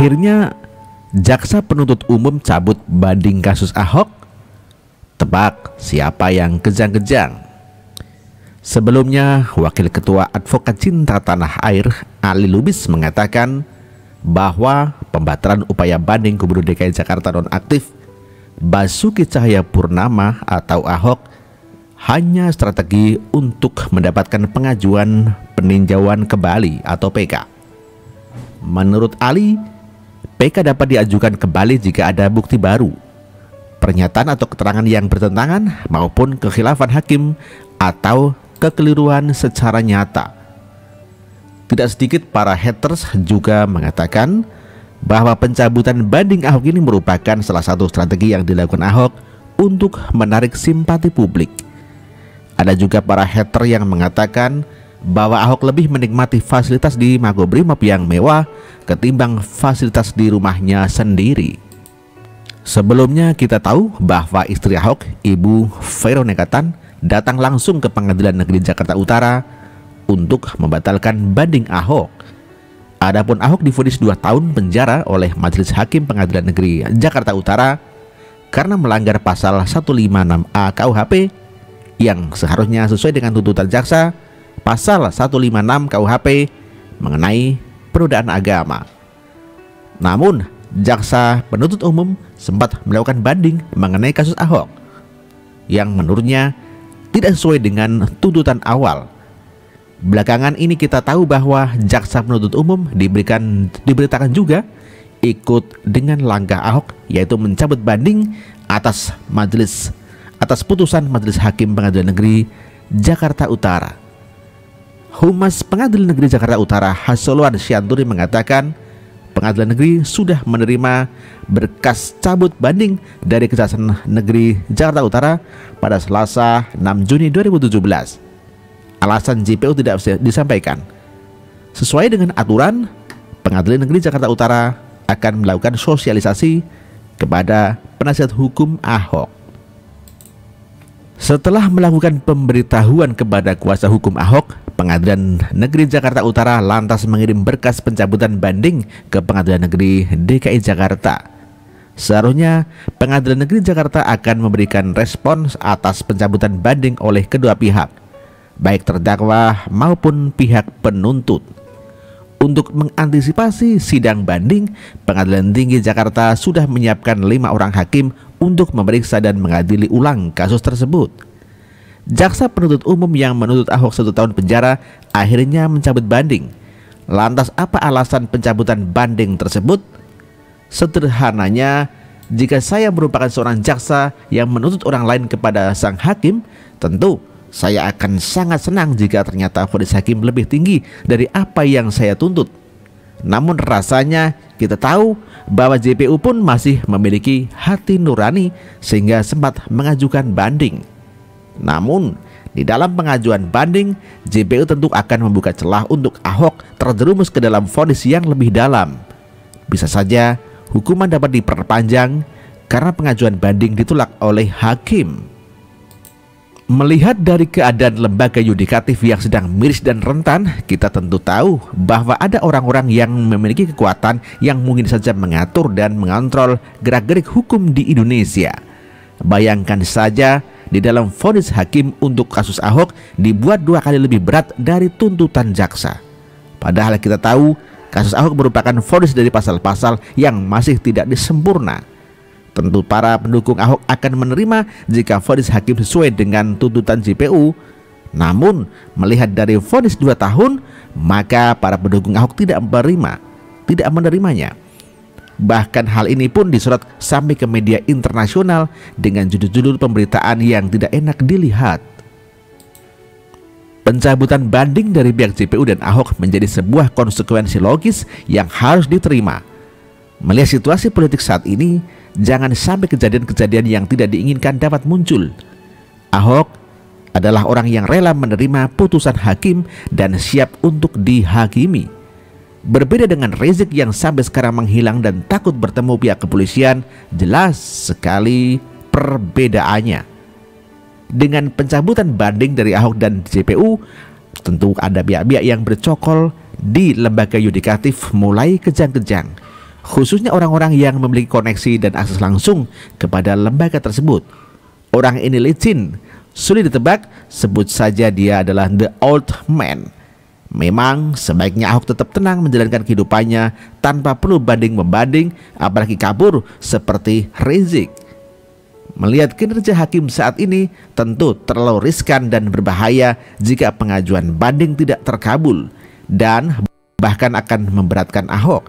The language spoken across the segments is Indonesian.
Akhirnya jaksa penuntut umum cabut banding kasus Ahok. Tebak siapa yang kejang-kejang? Sebelumnya, Wakil Ketua Advokat Cinta Tanah Air Ali Lubis mengatakan bahwa pembatalan upaya banding Gubernur DKI Jakarta nonaktif Basuki Cahayapurnama atau Ahok hanya strategi untuk mendapatkan pengajuan peninjauan kembali atau PK. Menurut Ali, PK dapat diajukan kembali jika ada bukti baru, pernyataan atau keterangan yang bertentangan maupun kekhilafan hakim atau kekeliruan secara nyata. Tidak sedikit para haters juga mengatakan bahwa pencabutan banding Ahok ini merupakan salah satu strategi yang dilakukan Ahok untuk menarik simpati publik. Ada juga para hater yang mengatakan bahwa Ahok lebih menikmati fasilitas di Makobrimob yang mewah ketimbang fasilitas di rumahnya sendiri. Sebelumnya kita tahu bahwa istri Ahok, Ibu Veronica Tan, datang langsung ke Pengadilan Negeri Jakarta Utara untuk membatalkan banding Ahok. Adapun Ahok divonis 2 tahun penjara oleh Majelis Hakim Pengadilan Negeri Jakarta Utara karena melanggar pasal 156A KUHP yang seharusnya sesuai dengan tuntutan jaksa pasal 156 KUHP mengenai penodaan agama. Namun, jaksa penuntut umum sempat melakukan banding mengenai kasus Ahok yang menurutnya tidak sesuai dengan tuntutan awal. Belakangan ini kita tahu bahwa jaksa penuntut umum diberitakan juga ikut dengan langkah Ahok, yaitu mencabut banding atas putusan Majelis Hakim Pengadilan Negeri Jakarta Utara. Humas Pengadilan Negeri Jakarta Utara Hasoluan Syanturi mengatakan Pengadilan Negeri sudah menerima berkas cabut banding dari Kejaksaan Negeri Jakarta Utara pada Selasa 6 Juni 2017. Alasan JPU tidak disampaikan. Sesuai dengan aturan, Pengadilan Negeri Jakarta Utara akan melakukan sosialisasi kepada penasihat hukum Ahok. Setelah melakukan pemberitahuan kepada kuasa hukum Ahok, Pengadilan Negeri Jakarta Utara lantas mengirim berkas pencabutan banding ke Pengadilan Negeri DKI Jakarta. Seharusnya Pengadilan Negeri Jakarta akan memberikan respons atas pencabutan banding oleh kedua pihak, baik terdakwa maupun pihak penuntut. Untuk mengantisipasi sidang banding, Pengadilan Tinggi Jakarta sudah menyiapkan 5 orang hakim untuk memeriksa dan mengadili ulang kasus tersebut. Jaksa penuntut umum yang menuntut Ahok 1 tahun penjara akhirnya mencabut banding. Lantas apa alasan pencabutan banding tersebut? Sederhananya, jika saya merupakan seorang jaksa yang menuntut orang lain kepada sang hakim, tentu saya akan sangat senang jika ternyata vonis hakim lebih tinggi dari apa yang saya tuntut. Namun rasanya kita tahu bahwa JPU pun masih memiliki hati nurani sehingga sempat mengajukan banding. Namun di dalam pengajuan banding, JPU tentu akan membuka celah untuk Ahok terjerumus ke dalam vonis yang lebih dalam. Bisa saja hukuman dapat diperpanjang karena pengajuan banding ditolak oleh hakim. Melihat dari keadaan lembaga yudikatif yang sedang miris dan rentan, kita tentu tahu bahwa ada orang-orang yang memiliki kekuatan yang mungkin saja mengatur dan mengontrol gerak-gerik hukum di Indonesia. Bayangkan saja, di dalam vonis hakim untuk kasus Ahok dibuat 2 kali lebih berat dari tuntutan jaksa. Padahal kita tahu kasus Ahok merupakan vonis dari pasal-pasal yang masih tidak disempurna. Tentu para pendukung Ahok akan menerima jika vonis hakim sesuai dengan tuntutan JPU. Namun melihat dari vonis 2 tahun, maka para pendukung Ahok tidak menerimanya. Bahkan hal ini pun disorot sampai ke media internasional dengan judul-judul pemberitaan yang tidak enak dilihat. Pencabutan banding dari pihak JPU dan Ahok menjadi sebuah konsekuensi logis yang harus diterima. Melihat situasi politik saat ini, jangan sampai kejadian-kejadian yang tidak diinginkan dapat muncul. Ahok adalah orang yang rela menerima putusan hakim dan siap untuk dihakimi. Berbeda dengan Rizik yang sampai sekarang menghilang dan takut bertemu pihak kepolisian, jelas sekali perbedaannya. Dengan pencabutan banding dari Ahok dan JPU, tentu ada pihak-pihak yang bercokol di lembaga yudikatif mulai kejang-kejang. khususnya orang-orang yang memiliki koneksi dan akses langsung kepada lembaga tersebut. Orang ini licin, sulit ditebak, sebut saja dia adalah The Old Man. Memang sebaiknya Ahok tetap tenang menjalankan kehidupannya tanpa perlu banding-membanding, apalagi kabur seperti Rizik. Melihat kinerja hakim saat ini tentu terlalu riskan dan berbahaya jika pengajuan banding tidak terkabul dan bahkan akan memberatkan Ahok.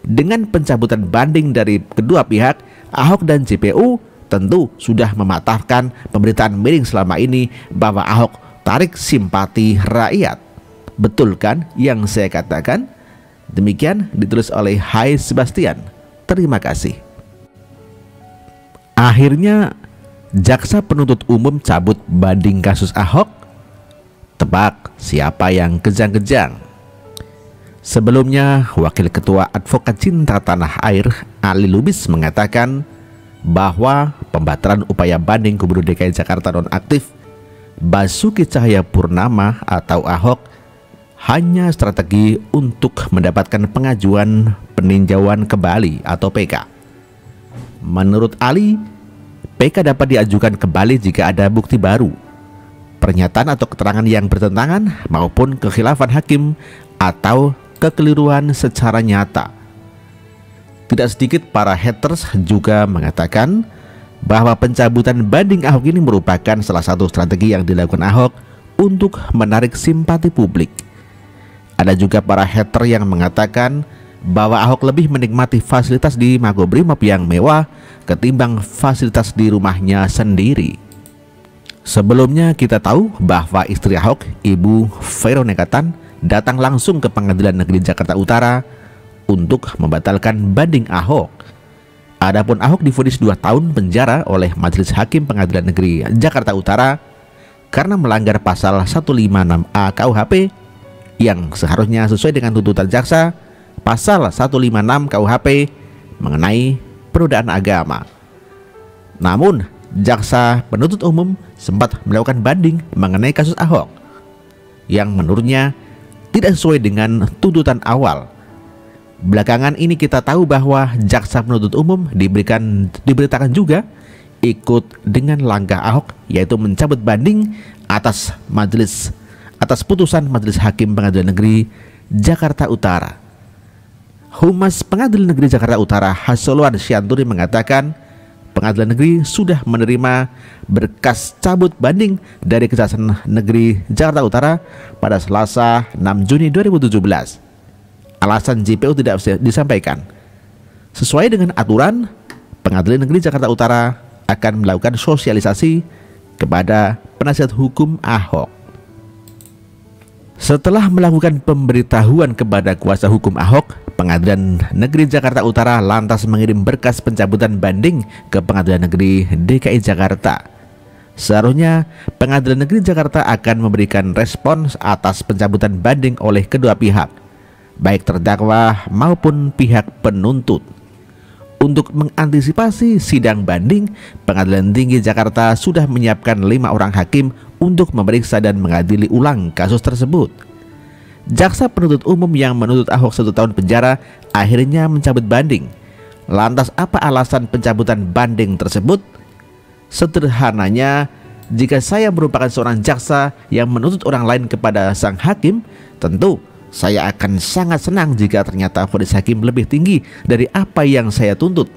Dengan pencabutan banding dari kedua pihak, Ahok dan JPU tentu sudah mematahkan pemberitaan miring selama ini bahwa Ahok tarik simpati rakyat. Betul kan yang saya katakan? Demikian ditulis oleh Hai Sebastian. Terima kasih. Akhirnya jaksa penuntut umum cabut banding kasus Ahok. Tebak siapa yang kejang-kejang? Sebelumnya, Wakil Ketua Advokat Cinta Tanah Air Ali Lubis mengatakan bahwa pembatalan upaya banding Gubernur DKI Jakarta nonaktif Basuki Cahayapurnama atau Ahok hanya strategi untuk mendapatkan pengajuan peninjauan kembali atau PK. Menurut Ali, PK dapat diajukan kembali jika ada bukti baru, pernyataan atau keterangan yang bertentangan maupun kekhilafan hakim atau kekeliruan secara nyata. Tidak sedikit para haters juga mengatakan bahwa pencabutan banding Ahok ini merupakan salah satu strategi yang dilakukan Ahok untuk menarik simpati publik. Ada juga para hater yang mengatakan bahwa Ahok lebih menikmati fasilitas di Makobrimob yang mewah ketimbang fasilitas di rumahnya sendiri. Sebelumnya kita tahu bahwa istri Ahok, Ibu Veronika Tan, datang langsung ke Pengadilan Negeri Jakarta Utara untuk membatalkan banding Ahok. Adapun Ahok divonis 2 tahun penjara oleh Majelis Hakim Pengadilan Negeri Jakarta Utara karena melanggar pasal 156A KUHP yang seharusnya sesuai dengan tuntutan jaksa pasal 156 KUHP mengenai penodaan agama. Namun, jaksa penuntut umum sempat melakukan banding mengenai kasus Ahok yang menurutnya tidak sesuai dengan tuntutan awal. Belakangan ini kita tahu bahwa jaksa penuntut umum diberitakan juga ikut dengan langkah Ahok, yaitu mencabut banding atas putusan Majelis Hakim Pengadilan Negeri Jakarta Utara. Humas Pengadilan Negeri Jakarta Utara Hasoluan Syanturi mengatakan Pengadilan Negeri sudah menerima berkas cabut banding dari Kejaksaan Negeri Jakarta Utara pada Selasa 6 Juni 2017. Alasan JPU tidak disampaikan. Sesuai dengan aturan, Pengadilan Negeri Jakarta Utara akan melakukan sosialisasi kepada penasihat hukum Ahok. Setelah melakukan pemberitahuan kepada kuasa hukum Ahok, Pengadilan Negeri Jakarta Utara lantas mengirim berkas pencabutan banding ke Pengadilan Negeri DKI Jakarta. Seharusnya Pengadilan Negeri Jakarta akan memberikan respons atas pencabutan banding oleh kedua pihak, baik terdakwa maupun pihak penuntut. Untuk mengantisipasi sidang banding, Pengadilan Tinggi Jakarta sudah menyiapkan 5 orang hakim untuk memeriksa dan mengadili ulang kasus tersebut. Jaksa penuntut umum yang menuntut Ahok 1 tahun penjara akhirnya mencabut banding. Lantas apa alasan pencabutan banding tersebut? Sederhananya, jika saya merupakan seorang jaksa yang menuntut orang lain kepada sang hakim, tentu saya akan sangat senang jika ternyata vonis hakim lebih tinggi dari apa yang saya tuntut.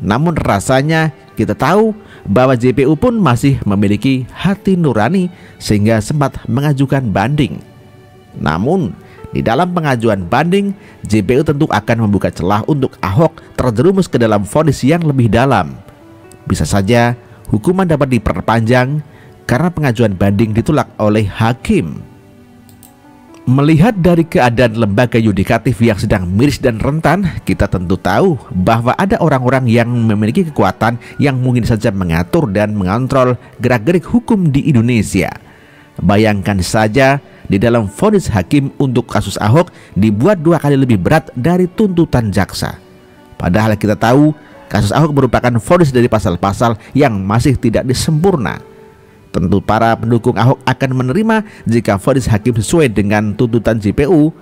Namun rasanya kita tahu bahwa JPU pun masih memiliki hati nurani sehingga sempat mengajukan banding. Namun di dalam pengajuan banding, JPU tentu akan membuka celah untuk Ahok terjerumus ke dalam vonis yang lebih dalam. Bisa saja hukuman dapat diperpanjang karena pengajuan banding ditolak oleh hakim. Melihat dari keadaan lembaga yudikatif yang sedang miris dan rentan, kita tentu tahu bahwa ada orang-orang yang memiliki kekuatan yang mungkin saja mengatur dan mengontrol gerak-gerik hukum di Indonesia. Bayangkan saja di dalam vonis hakim untuk kasus Ahok dibuat 2 kali lebih berat dari tuntutan jaksa. Padahal kita tahu kasus Ahok merupakan vonis dari pasal-pasal yang masih tidak disempurna. Tentu para pendukung Ahok akan menerima jika vonis hakim sesuai dengan tuntutan JPU.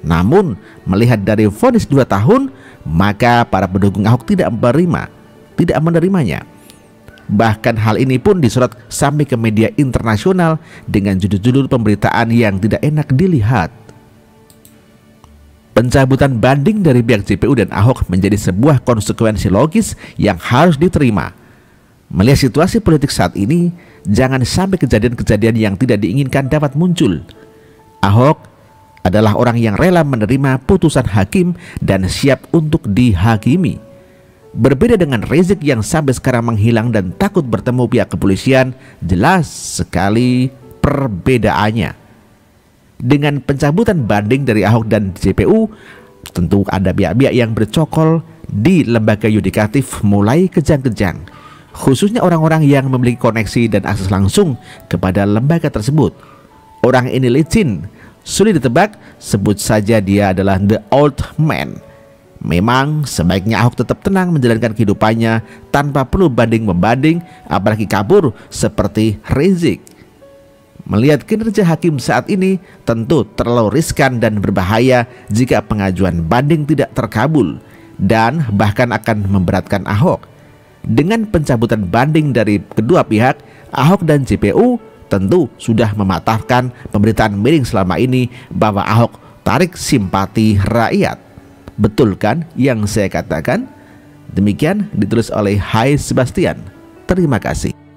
Namun melihat dari vonis 2 tahun, maka para pendukung Ahok tidak menerimanya. Bahkan hal ini pun disorot sampai ke media internasional dengan judul-judul pemberitaan yang tidak enak dilihat. Pencabutan banding dari pihak JPU dan Ahok menjadi sebuah konsekuensi logis yang harus diterima. Melihat situasi politik saat ini, jangan sampai kejadian-kejadian yang tidak diinginkan dapat muncul. Ahok adalah orang yang rela menerima putusan hakim dan siap untuk dihakimi. Berbeda dengan Rizik yang sampai sekarang menghilang dan takut bertemu pihak kepolisian, jelas sekali perbedaannya. Dengan pencabutan banding dari Ahok dan JPU, tentu ada pihak-pihak yang bercokol di lembaga yudikatif mulai kejang-kejang, khususnya orang-orang yang memiliki koneksi dan akses langsung kepada lembaga tersebut. Orang ini licin, sulit ditebak, sebut saja dia adalah the old man. Memang sebaiknya Ahok tetap tenang menjalankan kehidupannya tanpa perlu banding-membanding, apalagi kabur seperti Rizik. Melihat kinerja hakim saat ini, tentu terlalu riskan dan berbahaya jika pengajuan banding tidak terkabul dan bahkan akan memberatkan Ahok. Dengan pencabutan banding dari kedua pihak, Ahok dan JPU tentu sudah mematahkan pemberitaan miring selama ini bahwa Ahok tarik simpati rakyat. Betul kan yang saya katakan? Demikian ditulis oleh Hai Sebastian. Terima kasih.